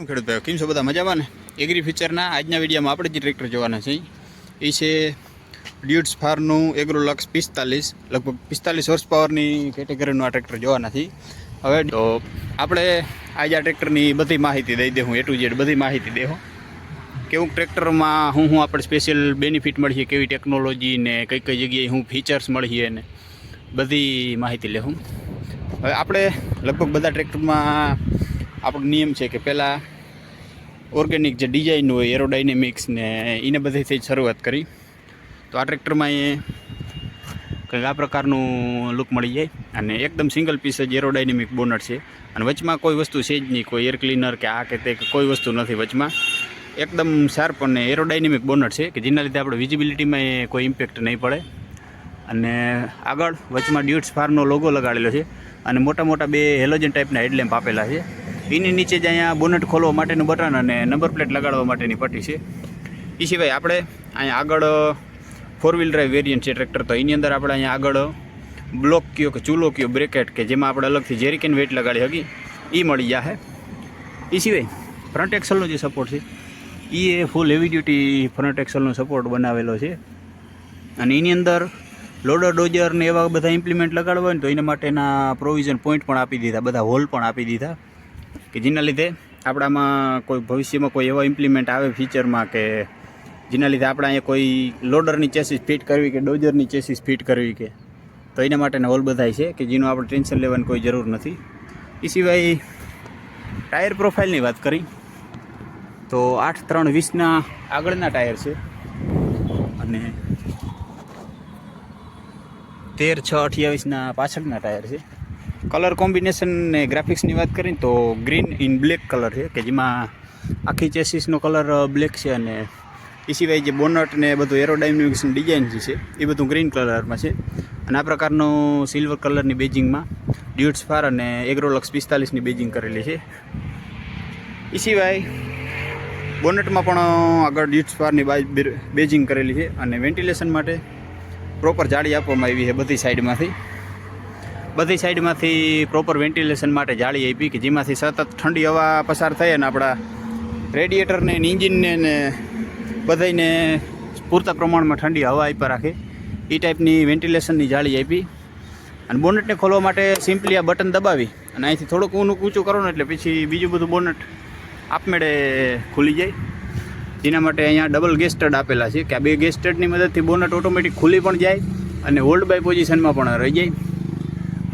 ખેડૂત ભાઈઓ કેમ છો બધા મજામાં ને? એગ્રી ફીચરના આજના વિડીયોમાં આપણે જે ટ્રેક્ટર જોવાના છે એ છે ડ્યુટ્સ ફારનું એગ્રોલક્સ 45, લગભગ 45 હોર્સ પાવરની કેટેગરીનું આ ટ્રેક્ટર જોવાના છે. હવે તો આપણે આજે આ ટ્રેક્ટરની બધી માહિતી દઈ દઉં, A to Z બધી માહિતી દઉં. કેવું ટ્રેક્ટરમાં હું આપણે સ્પેશિયલ બેનિફિટ મળીએ, કેવી ટેકનોલોજી ને કઈ કઈ જગ્યાએ હું ફીચર્સ મળીએ ને બધી માહિતી લેવું. હવે આપણે લગભગ બધા ટ્રેક્ટરમાં આપણો નિયમ છે કે પહેલાં ઓર્ગેનિક જે ડિઝાઇન હોય, એરોડાયનેમિક્સ ને એને બધીથી જ શરૂઆત કરી. તો આ ટ્રેક્ટરમાં એ કંઈક આ પ્રકારનું લુક મળી જાય અને એકદમ સિંગલ પીસ જ એરોડાયનેમિક બોનટ છે અને વચમાં કોઈ વસ્તુ છે જ નહીં, કોઈ એર ક્લીનર કે આ કે તે કોઈ વસ્તુ નથી વચમાં. એકદમ શાર્પ અને એરોડાયનેમિક બોનટ છે કે જેના લીધે આપણે વિઝિબિલિટીમાં કોઈ ઇમ્પેક્ટ નહીં પડે. અને આગળ વચમાં ડ્યુટ્સ ફારનો લોગો લગાડેલો છે અને મોટા મોટા બે હેલોજન ટાઈપના હેડલેમ્પ આપેલા છે. એની નીચે જ અહીંયા બોનટ ખોલવા માટેનું બટન અને નંબર પ્લેટ લગાડવા માટેની પટ્ટી છે. એ સિવાય આપણે અહીંયા આગળ 4 વ્હીલ ડ્રાઈવ વેરિયન્ટ છે ટ્રેક્ટર, તો એની અંદર આપણે અહીંયા આગળ બ્લોક કયો કે ચૂલો કયો બ્રેકેટ કે જેમાં આપણે અલગથી જેરિકેન વેઇટ લગાડી શકી એ મળી જશે. એ સિવાય ફ્રન્ટ એક્સલનો જે સપોર્ટ છે એ ફૂલ હેવી ડ્યુટી ફ્રન્ટ એક્સલનો સપોર્ટ બનાવેલો છે અને એની અંદર લોડર ડોઝર ને એવા બધા ઇમ્પ્લિમેન્ટ લગાડવા હોય ને તો એના માટેના પ્રોવિઝન પોઈન્ટ પણ આપી દીધા, બધા હોલ પણ આપી દીધા કે જેના લીધે આપણામાં કોઈ ભવિષ્યમાં કોઈ એવા ઇમ્પ્લિમેન્ટ આવે ફીચરમાં કે જેના લીધે આપણે અહીંયા કોઈ લોડરની ચેસીસ ફિટ કરવી કે ડોઝરની ચેસીસ ફિટ કરવી કે તો એના માટેના હોલ બધાય છે કે જેનું આપણે ટેન્શન લેવાની કોઈ જરૂર નથી. એ સિવાય ટાયર પ્રોફાઇલની વાત કરી તો 8-3-20ના આગળના ટાયર છે અને 13-6-28ના પાછળના ટાયર છે. કલર કોમ્બિનેશન ને ગ્રાફિક્સની વાત કરીએ તો ગ્રીન ઇન બ્લેક કલર છે કે જેમાં આખી ચેસીસનો કલર બ્લેક છે અને એ સિવાય જે બોનટ ને બધું એરોડાયનેમિક્સની ડિઝાઇન જે છે એ બધું ગ્રીન કલરમાં છે અને આ પ્રકારનું સિલ્વર કલરની બેજિંગમાં ડ્યુટ્સ ફાર અને એગ્રોલક્સ 45ની બેજિંગ કરેલી છે. એ સિવાય બોનટમાં પણ આગળ ડ્યુટ્સ ફારની બેજિંગ કરેલી છે અને વેન્ટિલેશન માટે પ્રોપર જાળી આપવામાં આવી છે બધી સાઈડમાંથી પ્રોપર વેન્ટિલેશન માટે જાળી આપી કે જેમાંથી સતત ઠંડી હવા પસાર થાય અને આપણા રેડિએટરને ઇન્જિનને ને બધાને પૂરતા પ્રમાણમાં ઠંડી હવા આપ્યા રાખે એ ટાઈપની વેન્ટિલેશનની જાળી આપી. અને બોનટને ખોલવા માટે સિમ્પલી આ બટન દબાવી અને અહીંથી થોડુંક ઊંચું કરો ને એટલે પછી બીજું બધું બોનટ આપમેળે ખુલી જાય. જેના માટે અહીંયા ડબલ ગેસ સ્ટડ આપેલા છે કે આ બે ગેસ સ્ટડની મદદથી બોનટ ઓટોમેટિક ખુલી પણ જાય અને હોલ્ડ બાય પોઝિશનમાં પણ રહી જાય.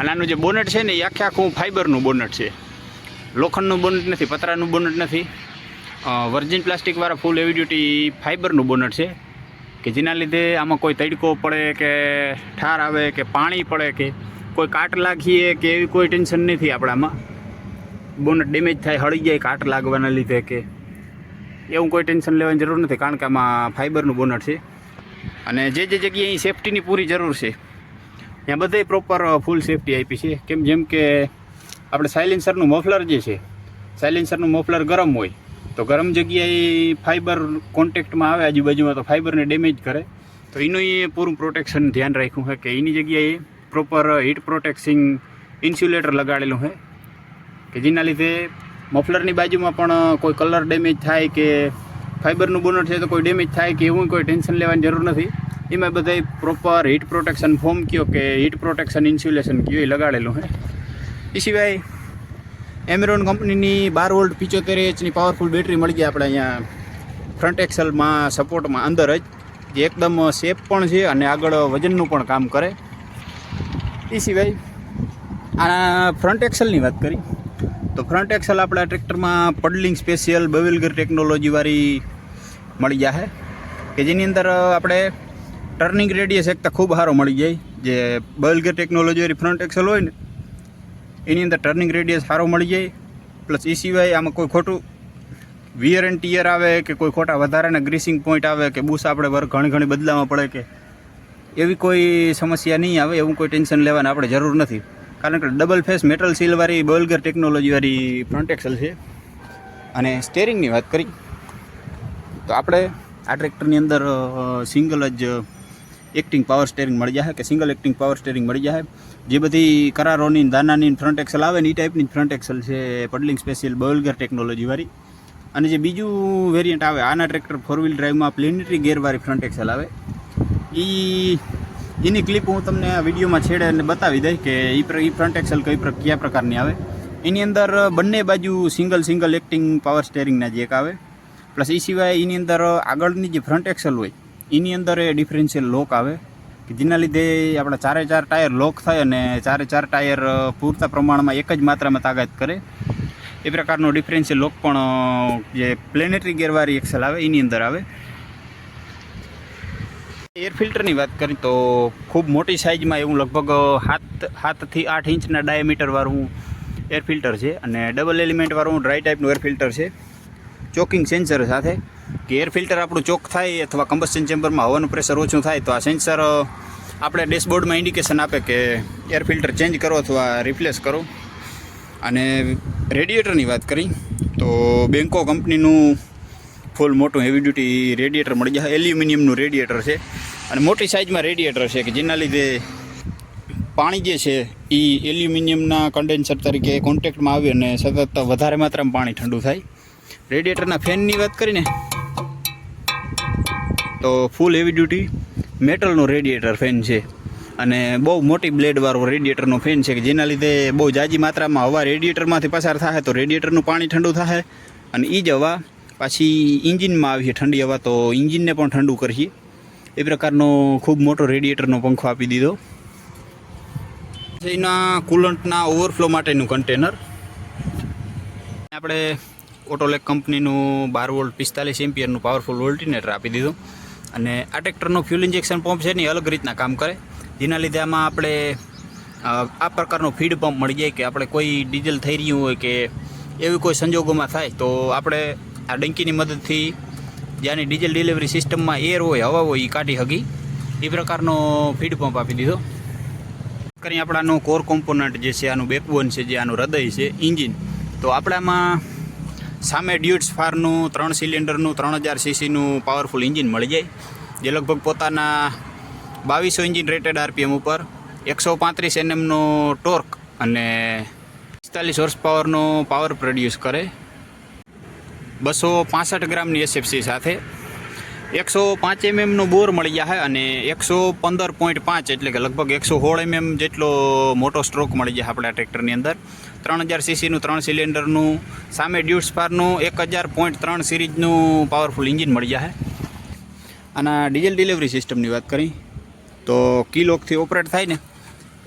અને આનું જે બોનટ છે ને એ આખું ફાઇબરનું બોનટ છે, લોખંડનું બોનટ નથી, પતરાનું બોનટ નથી, વર્જિન પ્લાસ્ટિકવાળા ફૂલ હેવી ડ્યુટી ફાઇબરનું બોનટ છે કે જેના લીધે આમાં કોઈ તડકો પડે કે ઠાર આવે કે પાણી પડે કે કોઈ કાટ લાગીએ કે એવી કોઈ ટેન્શન નથી. આપણામાં બોનટ ડેમેજ થાય, હળી જાય કાટ લાગવાના લીધે કે એવું કોઈ ટેન્શન લેવાની જરૂર નથી કારણ કે આમાં ફાઇબરનું બોનટ છે. અને જે જગ્યાએ સેફ્ટીની પૂરી જરૂર છે ત્યાં બધે પ્રોપર ફૂલ સેફ્ટી આપી છે. જેમ કે આપણે સાયલેન્સરનું મફલર જે છે, સાયલેન્સરનું મફલર ગરમ હોય તો ગરમ જગ્યાએ ફાઇબર કોન્ટેક્ટમાં આવે આજુબાજુમાં તો ફાઇબરને ડેમેજ કરે, તો એનું એ પૂરું પ્રોટેક્શન ધ્યાન રાખ્યું છે કે એની જગ્યાએ પ્રોપર હીટ પ્રોટેક્સિંગ ઇન્સ્યુલેટર લગાડેલું છે કે જેના લીધે મફલરની બાજુમાં પણ કોઈ કલર ડેમેજ થાય કે ફાઇબરનું બોનટ છે તો કોઈ ડેમેજ થાય કે એવું કોઈ ટેન્શન લેવાની જરૂર નથી. એમાં બધા પ્રોપર હીટ પ્રોટેક્શન ફોમ કયો કે હીટ પ્રોટેક્શન ઇન્સ્યુલેશન કયો એ લગાડેલું છે. એ સિવાય એમેરોન કંપનીની 12 વોલ્ટ 75 Ah પાવરફુલ બેટરી મળી જાય આપણે અહીંયા ફ્રન્ટ એક્સલમાં સપોર્ટમાં અંદર જ, જે એકદમ સેફ પણ છે અને આગળ વજનનું પણ કામ કરે. એ સિવાય આ ફ્રન્ટ એક્સલની વાત કરી તો ફ્રન્ટ એક્સલ આપણા ટ્રેક્ટરમાં પડલિંગ સ્પેશિયલ બવેલગર ટેકનોલોજીવાળી મળી જાય કે જેની અંદર આપણે ટર્નિંગ રેડિયસ એક તો ખૂબ સારો મળી જાય. જે બવેલગર ટેકનોલોજીવાળી ફ્રન્ટ એક્સલ હોય ને એની અંદર ટર્નિંગ રેડિયસ સારો મળી જાય. પ્લસ એ સિવાય આમાં કોઈ ખોટું વિયર એન્ડ ટીયર આવે કે કોઈ ખોટા વધારાના ગ્રીસિંગ પોઈન્ટ આવે કે બૂસ આપણે ઘણી બદલાવવા પડે કે એવી કોઈ સમસ્યા નહીં આવે, એવું કોઈ ટેન્શન લેવાની આપણે જરૂર નથી કારણ કે ડબલ ફેસ મેટલ સીલવાળી બવેલગર ટેકનોલોજીવાળી ફ્રન્ટ એક્સલ છે. અને સ્ટેરિંગની વાત કરી તો આપણે આ ટ્રેક્ટરની અંદર સિંગલ જ એક્ટિંગ પાવર સ્ટેરિંગ મળી જાય કે સિંગલ એક્ટિંગ પાવર સ્ટેરિંગ મળી જાય. જે બધી કરારોની દાનાની ફ્રન્ટ એક્સલ આવે ને એ ટાઈપની ફ્રન્ટ એક્સલ છે પડલિંગ સ્પેશિયલ બવેલગર ટેકનોલોજીવાળી. અને જે બીજું વેરિયન્ટ આવે આના ટ્રેક્ટર 4 વ્હીલ ડ્રાઈવમાં પ્લેનેટરી ગેરવાળી ફ્રન્ટ એક્સેલ આવે, એની ક્લિપ હું તમને આ વિડીયોમાં છેડે અને બતાવી દઈશ કે એ ફ્રન્ટ એક્સેલ કયા પ્રકારની આવે. એની અંદર બંને બાજુ સિંગલ એક્ટિંગ પાવર સ્ટેરિંગના જેક આવે, પ્લસ એ સિવાય એની અંદર આગળની જે ફ્રન્ટ એક્સેલ હોય એની અંદર એ ડિફરન્શિયલ લોક આવે કે જેના લીધે આપણા 4 ટાયર લોક થાય અને 4 ટાયર પૂરતા પ્રમાણમાં એક જ માત્રામાં તાકાત કરે. એ પ્રકારનો ડિફરન્શિયલ લોક પણ જે પ્લેનેટરી ગેરવાળી એક્સેલ આવે એની અંદર આવે. એર ફિલ્ટરની વાત કરીએ તો ખૂબ મોટી સાઇઝમાં એવું લગભગ 7 થી 8 ઇંચના ડાયામીટરવાળું એર ફિલ્ટર છે અને ડબલ એલિમેન્ટવાળું ડ્રાય ટાઈપનું એર ફિલ્ટર છે, ચોકિંગ સેન્સર સાથે કે એર ફિલ્ટર આપણું ચોક થાય અથવા કમ્બસ્શન ચેમ્બરમાં હવાનું પ્રેશર ઓછું થાય તો આ સેન્સર આપણે ડેશબોર્ડમાં ઇન્ડિકેશન આપે કે એર ફિલ્ટર ચેન્જ કરો અથવા રિપ્લેસ કરો. અને રેડિએટરની વાત કરી તો બેન્કો કંપનીનું ફૂલ મોટું હેવી ડ્યુટી રેડિએટર મળી જાય. એલ્યુમિનિયમનું રેડિએટર છે અને મોટી સાઇઝમાં રેડિએટર છે કે જેના લીધે પાણી જે છે એ એલ્યુમિનિયમના કન્ડેન્સર તરીકે કોન્ટેક્ટમાં આવી અને સતત વધારે માત્રામાં પાણી ઠંડુ થાય. રેડિએટરના ફેનની વાત કરીને તો ફૂલ હેવી ડ્યુટી મેટલનો રેડિએટર ફેન છે અને બહુ મોટી બ્લેડવાળો રેડિએટરનો ફેન છે કે જેના લીધે બહુ જાજી માત્રામાં હવા રેડિએટરમાંથી પસાર થાય તો રેડિએટરનું પાણી ઠંડુ થાય અને એ જ હવા પાછી ઇન્જિનમાં આવી ઠંડી હવા તો ઇન્જિનને પણ ઠંડુ કરશે. એ પ્રકારનો ખૂબ મોટો રેડિએટરનો પંખો આપી દીધો. એના કુલન્ટના ઓવરફ્લો માટેનું કન્ટેનર આપણે ઓટોલેક કંપનીનું 12 વોલ્ટ 45 એમ્પિયરનું પાવરફુલ ઓલ્ટરનેટર આપી દીધું. અને આ ટ્રેક્ટરનો ફ્યુલ ઇન્જેક્શન પંપ છે ને અલગ રીતના કામ કરે, જેના લીધે આમાં આપણે આ પ્રકારનો ફીડ પંપ મળી જાય કે આપણે કોઈ ડીઝલ થઈ રહ્યું હોય કે એવી કોઈ સંજોગોમાં થાય તો આપણે આ ડંકીની મદદથી જ્યાંની ડીઝલ ડિલિવરી સિસ્ટમમાં એર હોય હવા હોય એ કાઢી હકી. એ પ્રકારનો ફીડ પંપ આપી દીધો. કરી આપણાનો કોર કોમ્પોનન્ટ જે છે આનું બેકબોન છે, જે આનું હૃદય છે ઇન્જિન, તો આપણામાં સામે ડ્યુટ્સ ફારનું 3 સિલિન્ડરનું 3000 સીસીનું પાવરફુલ ઇન્જિન મળી જાય, જે લગભગ પોતાના 2200 ઇન્જિન રેટેડ આરપીએમ ઉપર 135 NMનો ટોર્ક અને 45 હોર્સ પાવરનો પાવર પ્રોડ્યુસ કરે. 265 ગ્રામની એસએફસી સાથે 105 mmનો બોર મળી જાય અને 115.5 એટલે કે લગભગ 116 mm જેટલો મોટો સ્ટ્રોક મળી જાય આપણે આ ટ્રેક્ટરની અંદર. 3000 સીસીનું 3 સિલિન્ડરનું સામે ડ્યુટ્સ ફારનું 1000.3 સિરીઝનું પાવરફુલ ઇન્જિન મળી જાય. આના ડીઝલ ડિલિવરી સિસ્ટમની વાત કરી તો કીલોકથી ઓપરેટ થાય ને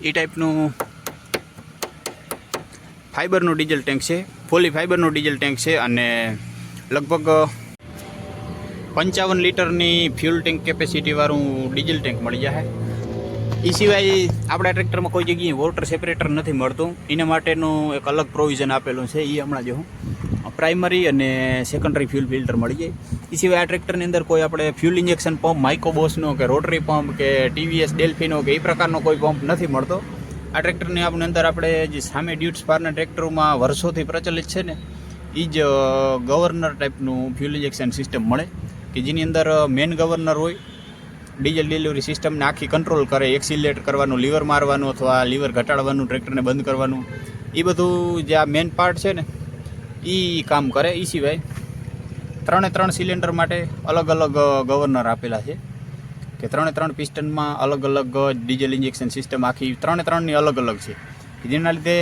એ ટાઈપનું ફાઇબરનું ડીઝલ ટેન્ક છે, ફોલી ફાઇબરનું ડીઝલ ટેન્ક છે અને લગભગ 55 લીટરની ફ્યુલ ટેન્ક કેપેસિટીવાળું ડીઝલ ટેન્ક મળી જાય. એ સિવાય આપણા ટ્રેક્ટરમાં કોઈ જગ્યાએ વોટર સેપરેટર નથી મળતું, એના માટેનું એક અલગ પ્રોવિઝન આપેલું છે. એ હમણાં જો પ્રાઇમરી અને સેકન્ડરી ફ્યુલ ફિલ્ટર મળી જાય. એ સિવાય આ ટ્રેક્ટરની અંદર કોઈ આપણે ફ્યુલ ઇન્જેક્શન પંપ માઇકોબોસનો કે રોટરી પંપ કે TVS ડેલ્ફીનો કે એ પ્રકારનો કોઈ પંપ નથી મળતો. આ ટ્રેક્ટરની આપણી અંદર આપણે જે સામે ડ્યુટ્સ ફારના ટ્રેક્ટરોમાં વર્ષોથી પ્રચલિત છે ને એ જ ગવર્નર ટાઈપનું ફ્યુલ ઇન્જેક્શન સિસ્ટમ મળે કે જેની અંદર મેન ગવર્નર હોય, ડીઝલ ડિલિવરી સિસ્ટમને આખી કંટ્રોલ કરે, એક્સિલેટ કરવાનું, લીવર મારવાનું અથવા લીવર ઘટાડવાનું, ટ્રેક્ટરને બંધ કરવાનું, એ બધું જે આ મેન પાર્ટ છે ને એ કામ કરે. એ સિવાય 3 સિલિન્ડર માટે અલગ અલગ ગવર્નર આપેલા છે કે 3 પિસ્ટનમાં અલગ અલગ ડીઝલ ઇન્જેક્શન સિસ્ટમ આખી 3ની અલગ અલગ છે, જેના લીધે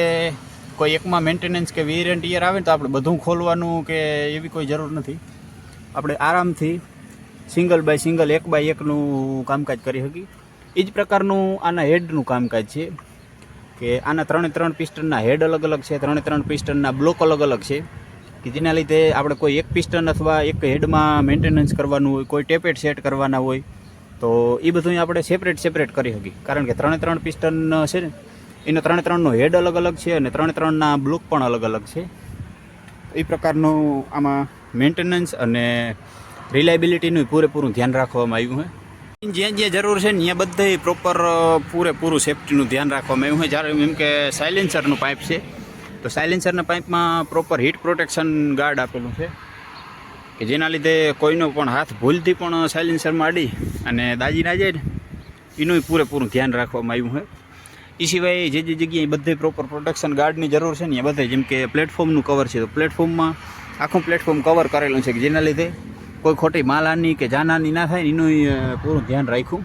કોઈ એકમાં મેન્ટેનન્સ કે વેરિયન્ટ યર આવે ને તો આપણે બધું ખોલવાનું કે એવી કોઈ જરૂર નથી. આપણે આરામથી સિંગલ બાય સિંગલ 1x1નું કામકાજ કરી શકીએ. એ જ પ્રકારનું આના હેડનું કામકાજ છે કે આના 3 પિસ્ટનના હેડ અલગ અલગ છે, 3 પિસ્ટનના બ્લોક અલગ અલગ છે કે જેના લીધે આપણે કોઈ એક પિસ્ટન અથવા એક હેડમાં મેન્ટેનન્સ કરવાનું હોય, કોઈ ટેપેટ સેટ કરવાના હોય તો એ બધું આપણે સેપરેટ કરી શકીએ. કારણ કે 3 પિસ્ટન છે ને એનો 3નો હેડ અલગ અલગ છે અને 3ના બ્લોક પણ અલગ અલગ છે. એ પ્રકારનું આમાં મેન્ટેનન્સ અને રિલાયબિલિટીનું પૂરેપૂરું ધ્યાન રાખવામાં આવ્યું છે. જ્યાં જ્યાં જરૂર છે ને ત્યાં બધે પ્રોપર પૂરેપૂરું સેફ્ટીનું ધ્યાન રાખવામાં આવ્યું છે. જ્યારે એમ કે સાયલેન્સરનું પાઇપ છે તો સાયલેન્સરના પાઇપમાં પ્રોપર હીટ પ્રોટેક્શન ગાર્ડ આપેલું છે કે જેના લીધે કોઈનો પણ હાથ ભૂલથી પણ સાયલેન્સરમાં અડી અને દાજી ના જાય ને એનું પૂરેપૂરું ધ્યાન રાખવામાં આવ્યું છે. એ સિવાય જે જગ્યાએ બધે પ્રોપર પ્રોટેક્શન ગાર્ડની જરૂર છે ને એ બધે જેમ કે પ્લેટફોર્મનું કવર છે તો પ્લેટફોર્મમાં આખું પ્લેટફોર્મ કવર કરેલું છે કે જેના લીધે કોઈ ખોટી માલહાની કે જાનહાની ના થાય એનું પૂરું ધ્યાન રાખ્યું.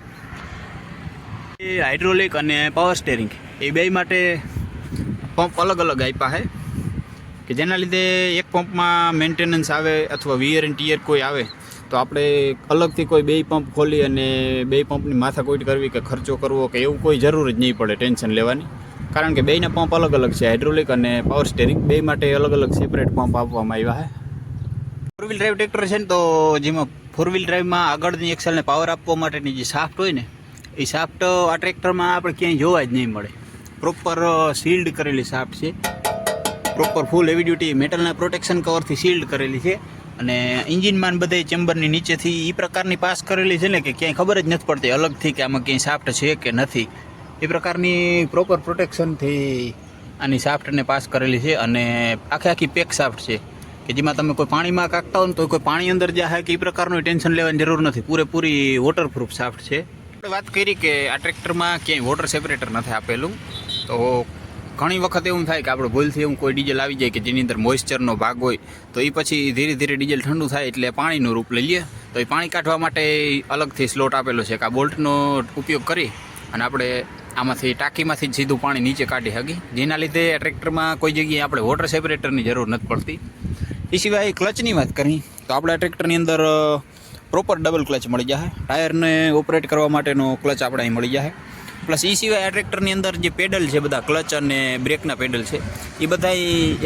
એ હાઇડ્રોલિક અને પાવર સ્ટેરિંગ એ બે માટે પંપ અલગ અલગ આપ્યા છે કે જેના લીધે એક પંપમાં મેન્ટેનન્સ આવે અથવા વિયર એન્ડ ટીયર કોઈ આવે તો આપણે અલગથી કોઈ બે પંપ ખોલી અને બે પંપની માથાકૂટ કરવી કે ખર્ચો કરવો કે એવું કોઈ જરૂર જ નહીં પડે ટેન્શન લેવાની. કારણ કે બેયના પંપ અલગ અલગ છે, હાઇડ્રોલિક અને પાવર સ્ટેરિંગ બે માટે અલગ અલગ સેપરેટ પંપ આપવામાં આવ્યા છે. 4 વ્હીલ ડ્રાઈવ ટ્રેક્ટર છે ને, તો જેમાં 4 વ્હીલ ડ્રાઈવમાં આગળની એક્સલને પાવર આપવા માટેની જે શાફ્ટ હોય ને એ શાફ્ટ આ ટ્રેક્ટરમાં આપણે ક્યાંય જોવા જ નહીં મળે. પ્રોપર શિલ્ડ કરેલી શાફ્ટ છે, પ્રોપર ફૂલ હેવી ડ્યુટી મેટલના પ્રોટેક્શન કવરથી શિલ્ડ કરેલી છે અને એન્જિનમાં બધે ચેમ્બરની નીચેથી એ પ્રકારની પાસ કરેલી છે ને કે ક્યાંય ખબર જ નથી પડતી અલગથી કે આમાં ક્યાંય શાફ્ટ છે કે નથી. એ પ્રકારની પ્રોપર પ્રોટેક્શનથી આની શાફ્ટને પાસ કરેલી છે અને આખી પેક શાફ્ટ છે કે જેમાં તમે કોઈ પાણીમાં કાઢતા હો ને તો કોઈ પાણી અંદર જાય કે એ પ્રકારનું ટેન્શન લેવાની જરૂર નથી. પૂરેપૂરી વોટરપ્રૂફ શાફ્ટ છે. આપણે વાત કરી કે આ ટ્રેક્ટરમાં ક્યાંય વોટર સેપરેટર નથી આપેલું, તો ઘણી વખત એવું થાય કે આપણે ભૂલથી એવું કોઈ ડીઝલ આવી જાય કે જેની અંદર મોઇસ્ચરનો ભાગ હોય તો એ પછી ધીરે ધીરે ડીઝલ ઠંડુ થાય એટલે પાણીનું રૂપ લઈ લે. તો એ પાણી કાઢવા માટે અલગથી સ્લોટ આપેલો છે કે આ બોલ્ટનો ઉપયોગ કરી અને આપણે આમાંથી ટાંકીમાંથી જ સીધું પાણી નીચે કાઢી શકીએ, જેના લીધે આ ટ્રેક્ટરમાં કોઈ જગ્યાએ આપણે વોટર સેપરેટરની જરૂર નથી પડતી. એ સિવાય ક્લચની વાત કરી તો આપણે આ ટ્રેક્ટરની અંદર પ્રોપર ડબલ ક્લચ મળી જાય. ટાયરને ઓપરેટ કરવા માટેનો ક્લચ આપણે અહીં મળી જાય. પ્લસ એ સિવાય આ ટ્રેક્ટરની અંદર જે પેડલ છે બધા ક્લચ અને બ્રેકના પેડલ છે એ બધા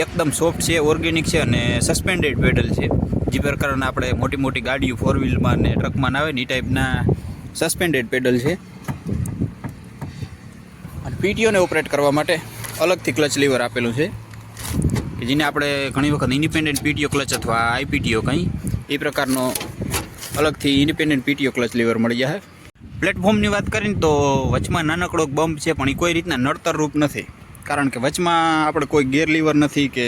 એકદમ સોફ્ટ છે, ઓર્ગેનિક છે અને સસ્પેન્ડેડ પેડલ છે. જે પ્રકારના આપણે મોટી મોટી ગાડીઓ 4 વ્હીલમાં ને ટ્રકમાં આવે ને એ ટાઈપના સસ્પેન્ડેડ પેડલ છે. અને પીટીઓને ઓપરેટ કરવા માટે અલગથી ક્લચ લીવર આપેલું છે કે જેને આપણે ઘણી વખત ઇન્ડિપેન્ડન્ટ પીટીઓ ક્લચ અથવા આઈપીટીઓ કંઈ એ પ્રકારનો અલગથી ઇન્ડિપેન્ડન્ટ પીટીઓ ક્લચ લીવર મળી જાય. પ્લેટફોર્મની વાત કરીને તો વચમાં નાનકડો બમ્પ છે પણ એ કોઈ રીતના નડતર રૂપ નથી, કારણ કે વચમાં આપણે કોઈ ગેર લીવર નથી કે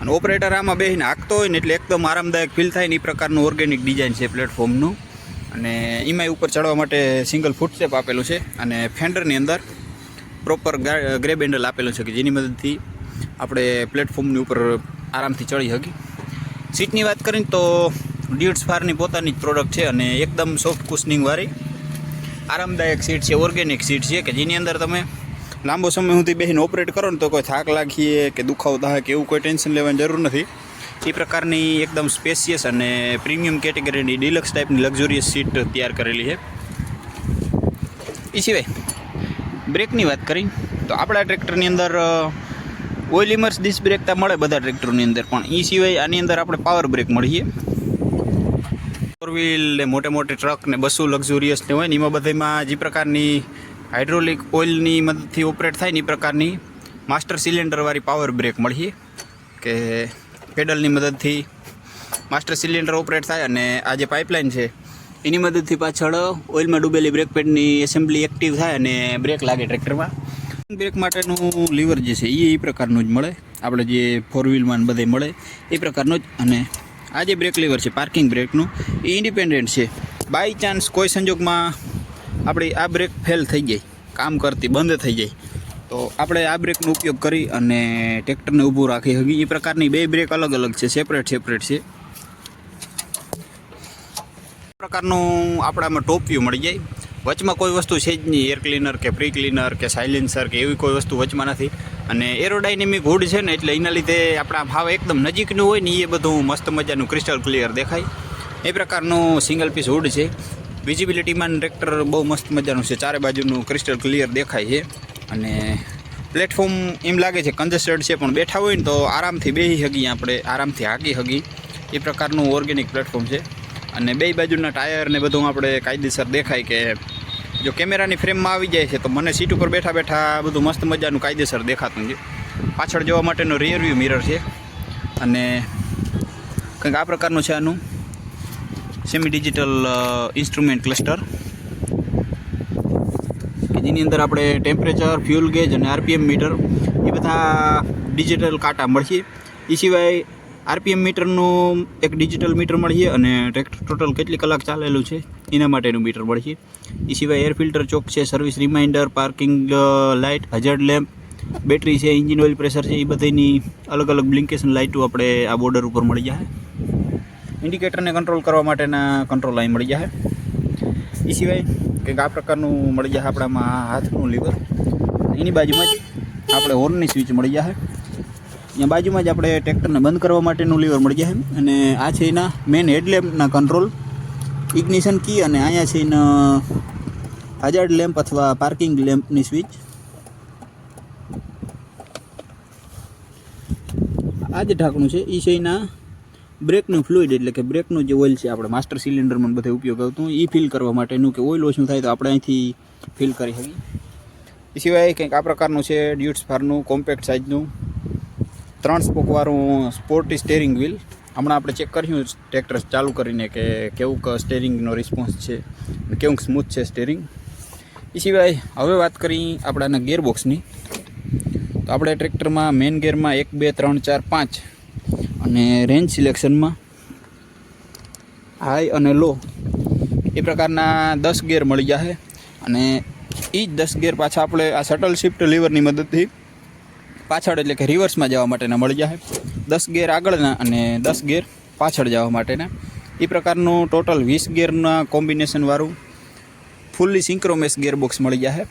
અને ઓપરેટર આમાં બેસીને હાંકતો હોય ને એટલે એકદમ આરામદાયક ફીલ થાય ને એ પ્રકારનું ઓર્ગેનિક ડિઝાઇન છે પ્લેટફોર્મનું. અને એમાંય ઉપર ચડવા માટે સિંગલ ફૂટસ્ટેપ આપેલું છે અને ફેન્ડરની અંદર પ્રોપર ગ્રેબ હેન્ડલ આપેલું છે કે જેની મદદથી આપણે પ્લેટફોર્મની ઉપર આરામથી ચડી શકીએ. સીટની વાત કરીને તો ડ્યુટ્સ ફારની પોતાની જ પ્રોડક્ટ છે અને એકદમ સોફ્ટ કુશનિંગવાળી આરામદાયક સીટ છે, ઓર્ગેનિક સીટ છે કે જેની અંદર તમે લાંબો સમય સુધી બેસીને ઓપરેટ કરો ને તો કોઈ થાક લાગીએ કે દુખાવો થાય કે એવું કોઈ ટેન્શન લેવાની જરૂર નથી. એ પ્રકારની એકદમ સ્પેશિયસ અને પ્રીમિયમ કેટેગરીની ડિલક્સ ટાઈપની લક્ઝુરિયસ સીટ તૈયાર કરેલી છે. એ સિવાય બ્રેકની વાત કરી તો આપણા ટ્રેક્ટરની અંદર ઓઇલ ઇમર્સ ડિસ્ક બ્રેક તો મળે બધા ટ્રેક્ટરોની અંદર, પણ એ સિવાય આની અંદર આપણે પાવર બ્રેક મળીએ. 4 વ્હીલ ને મોટે ટ્રક ને બસો લક્ઝુરિયસ ને હોય ને એમાં બધામાં જે પ્રકારની હાઇડ્રોલિક ઓઇલની મદદથી ઓપરેટ થાય ને એ પ્રકારની માસ્ટર સિલિન્ડરવાળી પાવર બ્રેક મળીએ કે પેડલની મદદથી માસ્ટર સિલિન્ડર ઓપરેટ થાય અને આ જે પાઇપલાઇન છે એની મદદથી પાછળ ઓઇલમાં ડૂબેલી બ્રેક પેડની એસેમ્બલી એક્ટિવ થાય અને બ્રેક લાગે ટ્રેક્ટરમાં. બ્રેક માટેનું લીવર જે છે એ પ્રકારનું જ મળે, આપણે જે 4 વ્હીલમાં બધે મળે એ પ્રકારનું જ. અને આ જે બ્રેક લીવર છે પાર્કિંગ બ્રેકનું એ ઇન્ડિપેન્ડન્ટ છે. બાય ચાન્સ કોઈ સંજોગમાં આપણી આ બ્રેક ફેલ થઈ જાય, કામ કરતી બંધ થઈ જાય તો આપણે આ બ્રેકનો ઉપયોગ કરી અને ટ્રેક્ટરને ઊભું રાખી શકીએ. એ પ્રકારની બે બ્રેક અલગ અલગ છે, સેપરેટ છે. પ્રકારનું આપણામાં ટોપ વ્યૂ મળી જાય. વચમાં કોઈ વસ્તુ છે જ નહીં, એર ક્લીનર કે પ્રી ક્લીનર કે સાયલેન્સર કે એવી કોઈ વસ્તુ વચમાં નથી. અને એરોડાયનેમિક હુડ છે ને એટલે એના લીધે આપણા ભાવ એકદમ નજીકનું હોય ને એ બધું મસ્ત મજાનું ક્રિસ્ટલ ક્લિયર દેખાય એ પ્રકારનું સિંગલ પીસ હુડ છે. વિઝિબિલિટીમાં ટ્રેક્ટર બહુ મસ્ત મજાનું છે, ચારે બાજુનું ક્રિસ્ટલ ક્લિયર દેખાય છે. અને પ્લેટફોર્મ એમ લાગે છે કન્જેસ્ટેડ છે પણ બેઠા હોય ને તો આરામથી બેસી શકીએ, આપણે આરામથી હાંકી શકીએ એ પ્રકારનું ઓર્ગેનિક પ્લેટફોર્મ છે. અને બે બાજુના ટાયર ને બધું આપણે કાયદેસર દેખાય કે જો કેમેરાની ફ્રેમમાં આવી જાય છે તો મને સીટ ઉપર બેઠા બધું મસ્ત મજાનું કાયદેસર દેખાતું છે. પાછળ જવા માટેનો રિયર વ્યૂ મિરર છે અને કંઈક આ પ્રકારનું છે આનું સેમી ડિજિટલ ઇન્સ્ટ્રુમેન્ટ ક્લસ્ટર કે જેની અંદર આપણે ટેમ્પરેચર, ફ્યુલ ગેજ અને આરપીએમ મીટર એ બધા ડિજિટલ કાંટા મળશે. એ સિવાય આરપીએમ મીટરનું એક ડિજિટલ મીટર મળીએ અને ટ્રેક્ટર ટોટલ કેટલી કલાક ચાલેલું છે એના માટેનું મીટર મળીએ. એ સિવાય એર ફિલ્ટર ચોક છે, service reminder, parking light, hazard lamp battery છે, એન્જિન ઓઇલ પ્રેશર છે, એ બધાની અલગ અલગ બ્લિંકેશન લાઇટો આપણે આ બોર્ડર ઉપર મળી જાય. ઇન્ડિકેટરને કંટ્રોલ કરવા માટેના કંટ્રોલ અહીં મળી જાય. એ સિવાય કંઈક આ પ્રકારનું મળી જાય આપણામાં હાથનું લીવર. એની બાજુમાં જ આપણે હોર્નની સ્વિચ મળી જાય. અહીંયા બાજુમાં જ આપણે ટ્રેક્ટરને બંધ કરવા માટેનું લીવર મળી જાય. અને આ છે એના મેઇન હેડલેમ્પના કંટ્રોલ, ઇગ્નિશન કી, અને અહીંયા છે એના હજાર્ડ લેમ્પ અથવા પાર્કિંગ લેમ્પની સ્વિચ. આ જે ઢાંકણું છે એ છે એના બ્રેકનું ફ્લુઇડ, એટલે કે બ્રેકનું જે ઓઇલ છે આપણે માસ્ટર સિલિન્ડરમાં બધે ઉપયોગ આવતું એ ફિલ કરવા માટેનું, કે ઓઇલ ઓછું થાય તો આપણે અહીંથી ફિલ કરી શકીએ. એ સિવાય કંઈક આ પ્રકારનું છે ડ્યુટ્સ ફારનું કોમ્પેક્ટ સાઇઝનું 3 સ્પોકવાળું સ્પોર્ટી સ્ટેરિંગ વ્હીલ. હમણાં આપણે ચેક કર્યું ટ્રેક્ટર ચાલુ કરીને કે કેવું સ્ટેરિંગનો રિસ્પોન્સ છે, કેવું સ્મૂથ છે સ્ટેરિંગ. એ સિવાય હવે વાત કરી આપણાના ગિયરબોક્સની, તો આપણે ટ્રેક્ટરમાં મેઇન ગિયરમાં 1 2 3 4 5 અને રેન્જ સિલેક્શનમાં હાઈ અને લો એ પ્રકારના 10 ગિયર મળી જશે. અને એ જ 10 ગિયર પાછા આપણે આ શટલ શિફ્ટ લીવરની મદદથી પાછળ, એટલે કે રિવર્સમાં જવા માટેના મળી જશે. 10 ગિયર આગળના અને 10 ગિયર પાછળ જવા માટેના. એ પ્રકારનું ટોટલ 20 ગિયરના કોમ્બિનેશનવાળું ફૂલ્લી સિંક્રોમેસ ગિયરબોક્સ મળી જશે.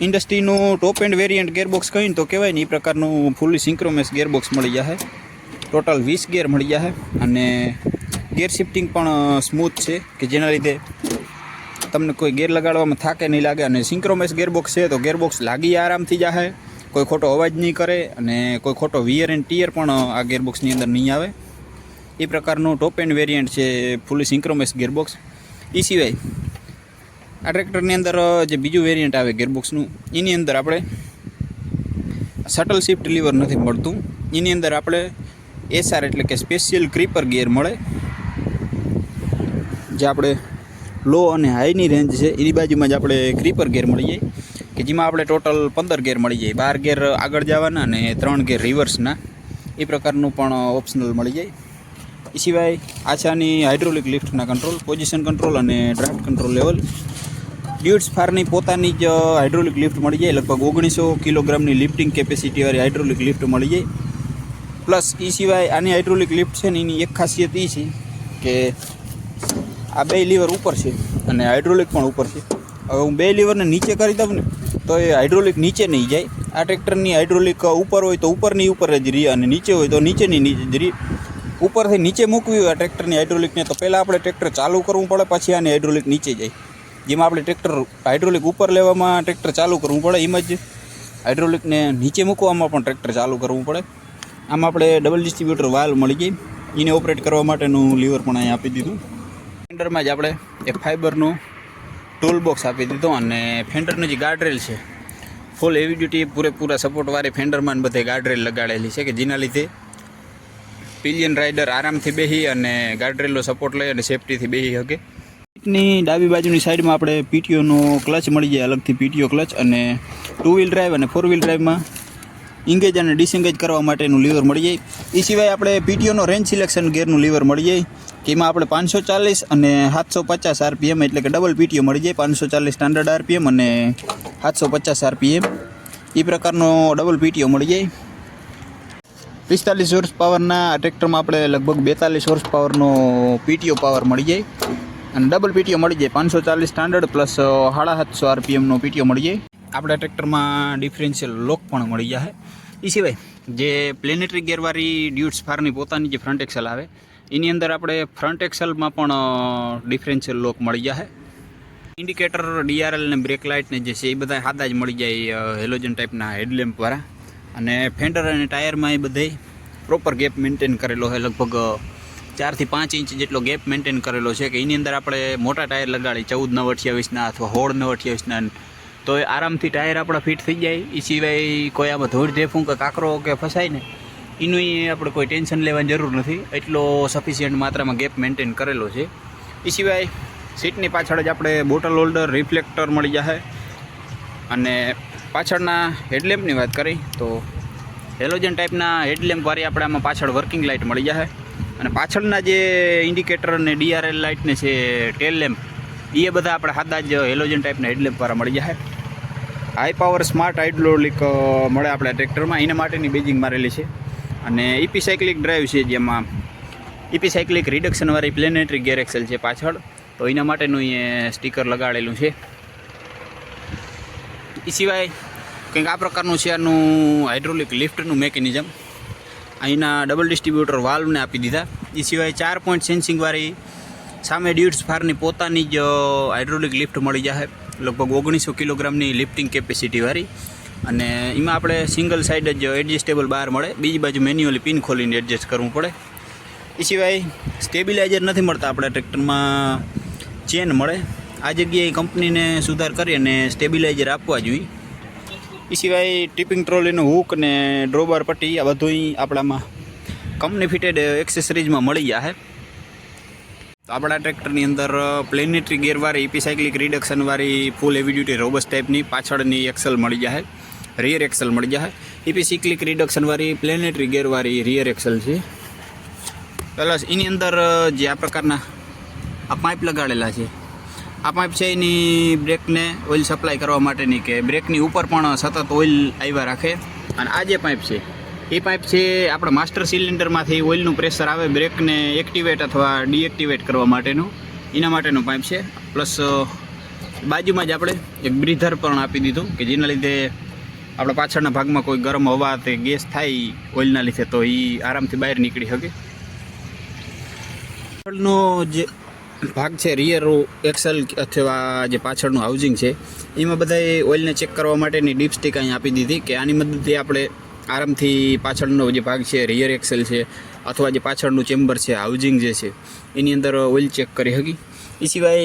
ઇન્ડસ્ટ્રીનું ટોપ એન્ડ વેરિયન્ટ ગિયરબોક્સ કહીને તો કહેવાય ને, એ પ્રકારનું ફૂલ્લી સિંક્રોમેસ ગિયરબોક્સ મળી જશે. ટોટલ 20 ગિયર મળી જશે. અને ગિયર શિફ્ટિંગ પણ સ્મૂથ છે, કે જેના લીધે તમને કોઈ ગિયર લગાડવામાં થાકે નહીં લાગે. અને સિંક્રોમેસ ગિયરબોક્સ છે તો ગિયરબોક્સ લાગી આરામથી જશે, કોઈ ખોટો અવાજ નહીં કરે, અને કોઈ ખોટો વિયર એન્ડ ટીયર પણ આ ગિયરબોક્સની અંદર નહીં આવે. એ પ્રકારનું ટોપ એન્ડ વેરિયન્ટ છે ફૂલી સિંક્રોમેસ ગિયરબોક્સ. એ સિવાય આ ટ્રેક્ટરની અંદર જે બીજું વેરિયન્ટ આવે ગિયરબોક્સનું, એની અંદર આપણે શટલ શિફ્ટ લીવર નથી મળતું. એની અંદર આપણે SR એટલે કે સ્પેશિયલ ક્રીપર ગિયર મળે, જે આપણે લો અને હાઈની રેન્જ છે એની બાજુમાં જ આપણે ક્રીપર ગિયર મળી જાય, કે જેમાં આપણે ટોટલ 15 ગિયર મળી જાય. 12 ગિયર આગળ જવાના અને 3 ગિયર રિવર્સના, એ પ્રકારનું પણ ઓપ્શનલ મળી જાય. એ સિવાય આછાની હાઇડ્રોલિક લિફ્ટના કંટ્રોલ, પોઝિશન કંટ્રોલ અને ડ્રાફ્ટ કંટ્રોલ લેવલ. ડ્યુટ્સ ફારની પોતાની જ હાઇડ્રોલિક લિફ્ટ મળી જાય, લગભગ 1900 કિલોગ્રામની લિફ્ટિંગ કેપેસિટીવાળી હાઇડ્રોલિક લિફ્ટ મળી જાય. પ્લસ એ સિવાય આની હાઇડ્રોલિક લિફ્ટ છે ને, એની એક ખાસિયત એ છે કે આ 2 લીવર ઉપર છે અને હાઇડ્રોલિક પણ ઉપર છે. હવે હું 2 લીવરને નીચે કરી દઉં ને તો એ હાઇડ્રોલિક નીચે નહીં જાય. આ ટ્રેક્ટરની હાઇડ્રોલિક ઉપર હોય તો ઉપરની ઉપર જ રહી, અને નીચે હોય તો નીચેની નીચે જ રહી. ઉપરથી નીચે મૂકવી હોય આ ટ્રેક્ટરની હાઇડ્રોલિકને તો પહેલાં આપણે ટ્રેક્ટર ચાલુ કરવું પડે, પછી આની હાઇડ્રોલિક નીચે જાય. જેમાં આપણે ટ્રેક્ટર હાઇડ્રોલિક ઉપર લેવામાં ટ્રેક્ટર ચાલુ કરવું પડે, એમ જ હાઇડ્રોલિકને નીચે મૂકવામાં પણ ટ્રેક્ટર ચાલુ કરવું પડે. આમાં આપણે ડબલ ડિસ્ટ્રીબ્યુટર વાલ્વ મળી જાય, એને ઓપરેટ કરવા માટેનું લીવર પણ અહીં આપી દીધું. ફેન્ડરમાં જ આપણે એક ફાઇબરનું ટૂલ બોક્સ આપી દીધું. અને ફેન્ડરની જે ગાર્ડરેલ છે ફૂલ હેવી ડ્યુટી પૂરેપૂરા સપોર્ટવાળી ફેન્ડરમાં બધે ગાર્ડરેલ લગાડેલી છે, કે જેના લીધે પિલિયન રાઇડર આરામથી બેસી અને ગાર્ડરેલનો સપોર્ટ લઈ અને સેફટીથી બેસી શકે. સીટની ડાબી બાજુની સાઈડમાં આપણે PTOનો ક્લચ મળી જાય, અલગથી PTO ક્લચ. અને 2 વ્હીલ ડ્રાઈવ અને 4 વ્હીલ ડ્રાઈવમાં ઇંગેજ અને ડિસએંગેજ કરવા માટેનું લીવર મળી જાય. એ સિવાય આપણે PTOનો રેન્જ સિલેક્શન ગિયરનું લીવર મળી જાય, કે એમાં આપણે 540 અને 750 RPM એટલે કે ડબલ PTO મળી જાય. 540 સ્ટાન્ડર્ડ RPM અને 750 RPM એ પ્રકારનો ડબલ PTO મળી જાય. 45 હોર્સ પાવરના ટ્રેક્ટરમાં આપણે લગભગ 42 હોર્સ પાવરનો PTO પાવર મળી જાય. અને ડબલ PTO મળી જાય 540 સ્ટાન્ડર્ડ પ્લસ 750 RPMનો PTO મળી જાય. આપણા ટ્રેક્ટરમાં ડિફરન્શિયલ લોક પણ મળી જાય. એ સિવાય જે પ્લેનેટરી ગિયરવાળી ડ્યુટ્સ ફારની પોતાની જે ફ્રન્ટ એક્સલ આવે, એની અંદર આપણે ફ્રન્ટ એક્સલમાં પણ ડિફરન્શિયલ લોક મળી જાય. ઇન્ડિકેટર, DRL ને બ્રેક લાઇટને જે છે એ બધા સાદા જ મળી જાય, હેલોજન ટાઈપના હેડલેમ્પવાળા. અને ફેન્ડર અને ટાયરમાં એ બધે પ્રોપર ગેપ મેન્ટેન કરેલો છે, લગભગ 4 થી 5 ઇંચ જેટલો ગેપ મેન્ટેન કરેલો છે, કે એની અંદર આપણે મોટા ટાયર લગાડી 14 9 28ના અથવા 16 9 28ના, તો એ આરામથી ટાયર આપણા ફિટ થઈ જાય. એ સિવાય કોઈ આમાં ધૂળ ઢેફું કે કાંકરો કે ફસાય ને એનું આપણે કોઈ ટેન્શન લેવાની જરૂર નથી, એટલો સફિશિયન્ટ માત્રામાં ગેપ મેન્ટેન કરેલો છે. એ સિવાય સીટની પાછળ જ આપણે બોટલ હોલ્ડર, રિફ્લેક્ટર મળી જશે. અને પાછળના હેડલેમ્પની વાત કરી તો હેલોજન ટાઈપના હેડલેમ્પવાળી આપણે આમાં પાછળ વર્કિંગ લાઇટ મળી જશે. અને પાછળના જે ઇન્ડિકેટર અને DRL લાઇટને છે ટેલ લેમ્પ, એ બધા આપણે સાદા જ હેલોજન ટાઈપના હેડલેમ્પવાળા મળી જશે. હાઈ પાવર સ્માર્ટ હાઇડ્રોલિક મળે આપણા ટ્રેક્ટરમાં, એના માટેની બેજિંગ મારેલી છે. અને ઇપી સાયક્લિક ડ્રાઈવ છે, જેમાં ઇપી સાયક્લિક રિડક્શનવાળી પ્લેનેટરી ગેર એક્સેલ છે પાછળ, તો એના માટેનું એ સ્ટીકર લગાડેલું છે. એ સિવાય કંઈક આ પ્રકારનું છે આનું હાઇડ્રોલિક લિફ્ટનું મેકેનિઝમ. અહીંના ડબલ ડિસ્ટ્રીબ્યુટર વાલ્વને આપી દીધા. એ સિવાય 4 પોઈન્ટ સેન્સિંગવાળી સામે ડ્યુટ્સ ફારની પોતાની જ હાઇડ્રોલિક લિફ્ટ મળી જાય, લગભગ 1900 કિલોગ્રામની લિફ્ટિંગ કેપેસિટીવાળી. અને એમાં આપણે સિંગલ સાઇડ જ એડજસ્ટેબલ બાર મળે, બીજી બાજુ મેન્યુઅલી પિન ખોલીને એડજસ્ટ કરવું પડે. એ સિવાય સ્ટેબિલાઇઝર નથી મળતા આપણા ટ્રેક્ટરમાં, ચેન મળે. આ જગ્યાએ કંપનીને સુધાર કરી અને સ્ટેબિલાઇઝર આપવા જોઈએ. એ સિવાય ટિપિંગ ટ્રોલીનું હૂક ને ડ્રોબાર પટ્ટી આ બધું આપણામાં કંપની ફિટેડ એક્સેસરીઝમાં મળી જાય. તો આપણા ટ્રેક્ટરની અંદર પ્લેનેટરી ગેરવાળી ઇપી સાયક્લિક રિડક્શનવાળી ફૂલ હેવી ડ્યુટી રોબસ ટાઈપની પાછળની એક્સેલ મળી જાય, રિયર એક્સેલ મળી જાય. ઇપી સાયક્લિક રિડક્શનવાળી પ્લેનેટરી ગેરવાળી રિયર એક્સેલ છે. પ્લસ એની અંદર જે આ પ્રકારના આ પાઇપ લગાડેલા છે, આ પાઇપ છે એની બ્રેકને ઓઇલ સપ્લાય કરવા માટેની, કે બ્રેકની ઉપર પણ સતત ઓઇલ આવ્યા રાખે. અને આ જે પાઇપ છે એ પાઇપ છે આપણે માસ્ટર સિલિન્ડરમાંથી ઓઇલનું પ્રેશર આવે બ્રેકને એક્ટિવેટ અથવા ડીએક્ટિવેટ કરવા માટેનું, એના માટેનું પાઇપ છે. પ્લસ બાજુમાં જ આપણે એક બ્રીધર પણ આપી દીધું, કે જેના લીધે આપણા પાછળના ભાગમાં કોઈ ગરમ હવા તે ગેસ થાય ઓઇલના લીધે તો એ આરામથી બહાર નીકળી શકે. પાછળનો જે ભાગ છે રિયર એક્સેલ અથવા જે પાછળનું હાઉસિંગ છે, એમાં બધાએ ઓઇલને ચેક કરવા માટેની ડીપસ્ટિક અહીં આપી દીધી, કે આની મદદથી આપણે આરામથી પાછળનો જે ભાગ છે રિયર એક્સેલ છે અથવા જે પાછળનું ચેમ્બર છે હાઉસિંગ જે છે એની અંદર ઓઇલ ચેક કરી શકી. એ સિવાય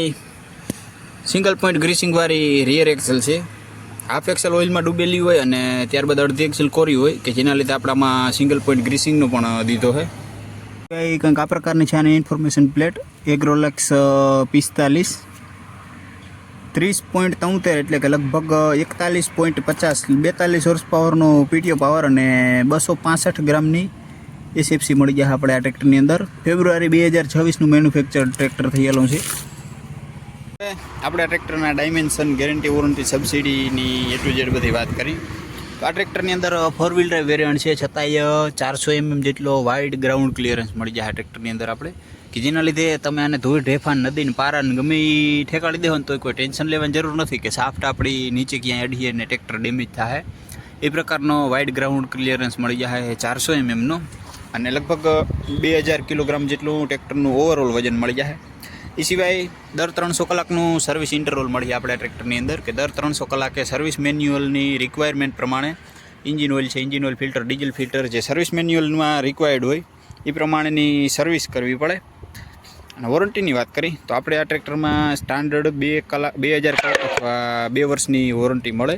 સિંગલ પોઈન્ટ ગ્રીસિંગવાળી રિયર એક્સેલ છે. હાફ એક્સેલ ઓઇલમાં ડૂબેલી હોય અને ત્યારબાદ અડધી એક્સેલ કોરી હોય, કે જેના લીધે આપણામાં સિંગલ પોઈન્ટ ગ્રીસિંગનો પણ દીધો છે. કંઈક આ પ્રકારની છે આની ઇન્ફોર્મેશન પ્લેટ. એગ્રોલેક્સ 45 30.73 એટલે કે લગભગ 41.50 42 હોર્સ પાવરનો પીટીઓ પાવર અને 265 ગ્રામની એસએફસી મળી જાય આપણે આ ટ્રેક્ટરની અંદર. ફેબ્રુઆરી 2026નું મેન્યુફેક્ચર ટ્રેક્ટર થયેલું છે. આપણે આ ટ્રેક્ટરના ડાયમેન્શન, ગેરંટી, વોરંટી, સબસિડીની એ ટુ ઝેડ બધી વાત કરી. તો આ ટ્રેક્ટરની અંદર 4 વ્હીલ ડ્રાઈવ વેરિયન્ટ છે, છતાંય 400 mm જેટલો વાઇડ ગ્રાઉન્ડ ક્લિયરન્સ મળી જાય આ ટ્રેક્ટરની અંદર આપણે, કે જેના લીધે તમે આને ધૂળ, ઢેફાન, નદીને, પારાને ગમે એ ઠેકાડી દેવો ને તો કોઈ ટેન્શન લેવાની જરૂર નથી કે સાફ્ટ આપણી નીચે ક્યાંય અડીએ ને ટ્રેક્ટર ડેમેજ થાય. એ પ્રકારનો વાઇડ ગ્રાઉન્ડ ક્લિયરન્સ મળી જાય 400 mmનો, અને લગભગ 2000 કિલોગ્રામ જેટલું ટ્રેક્ટરનું ઓવરઓલ વજન મળી જાય. એ સિવાય દર 300 કલાકનું સર્વિસ ઇન્ટરવલ મળી આપણે આ ટ્રેક્ટરની અંદર, કે દર 300 કલાકે સર્વિસ મેન્યુઅલની રિક્વાયરમેન્ટ પ્રમાણે એન્જિન ઓઇલ છે, engine oil filter, diesel filter જે સર્વિસ મેન્યુઅલમાં રિક્વાયર્ડ હોય એ પ્રમાણેની સર્વિસ કરવી પડે. અને વોરંટીની વાત કરી તો આપણે આ ટ્રેક્ટરમાં સ્ટાન્ડર્ડ 2000 કલાક અથવા 2 વર્ષની વોરંટી મળે.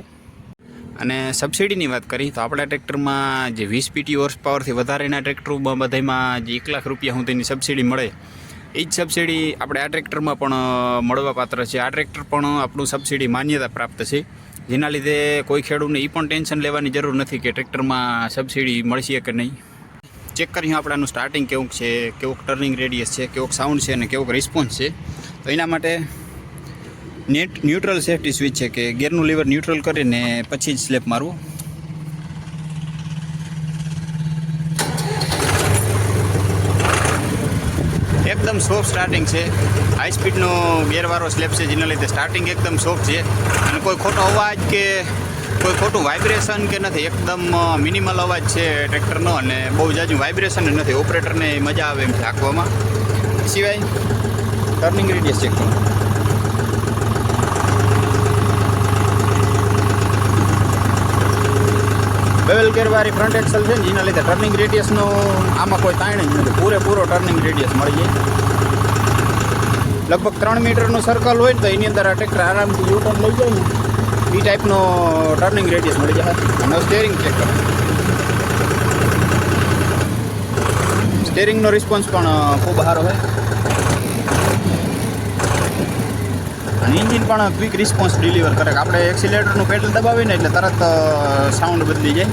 અને સબસિડીની વાત કરી તો આપણા ટ્રેક્ટરમાં જે 20 પીટી હોર્સ પાવરથી વધારેના ટ્રેક્ટરોમાં બધામાં જે 1 લાખ રૂપિયા સુધીની સબસિડી મળે, એ જ સબસિડી આપણે આ ટ્રેક્ટરમાં પણ મળવાપાત્ર છે. આ ટ્રેક્ટર પણ આપણું સબસિડી માન્યતા પ્રાપ્ત છે, જેના લીધે કોઈ ખેડૂતને એ પણ ટેન્શન લેવાની જરૂર નથી કે ટ્રેક્ટરમાં સબસિડી મળશે કે નહીં. ચેક કરીએ આપણાનું સ્ટાર્ટિંગ કેવું છે, કેવું ટર્નિંગ રેડિયસ છે, કેવો સાઉન્ડ છે અને કેવો રિસ્પોન્સ છે. તો એના માટે ન્યુટ્રલ સેફ્ટી સ્વિચ છે, કે ગેરનું લીવર ન્યુટ્રલ કરીને પછી જ સ્લેપ મારવું. એકદમ સોફ્ટ સ્ટાર્ટિંગ છે, હાઈ સ્પીડનો ગેરવાળો સ્લેપ છે, જેના લીધે સ્ટાર્ટિંગ એકદમ સોફ્ટ છે. અને કોઈ ખોટો અવાજ કે કોઈ ખોટું વાઇબ્રેશન કે નથી, એકદમ મિનિમલ અવાજ છે ટ્રેક્ટરનો, અને બહુ જાજુ વાઇબ્રેશન નથી. ઓપરેટરને મજા આવે એમ છે હાંકવામાં. સિવાય ટર્નિંગ રેડિયસ ચેક કરો. બેવલ ગેરવાળી ફ્રન્ટ એક્સેલ છે, જેના લીધે ટર્નિંગ રેડિયસનો આમાં કોઈ તાણ જ નથી, પૂરેપૂરો ટર્નિંગ રેડિયસ મળી જાય. લગભગ 3 મીટરનું સર્કલ હોય તો એની અંદર આ ટ્રેક્ટર આરામથી યુટર્ન લઈ જાય ને એ ટાઈપનો ટર્નિંગ રેડિયસ મળી જાય. અને સ્ટેરિંગ ચેક કરો. સ્ટેરિંગનો રિસ્પોન્સ પણ ખૂબ સારો હોય, અને એન્જિન પણ ક્વિક રિસ્પોન્સ ડિલિવર કરે. આપણે એક્સિલેટરનું પેડલ દબાવીને એટલે તરત સાઉન્ડ બદલી જાય.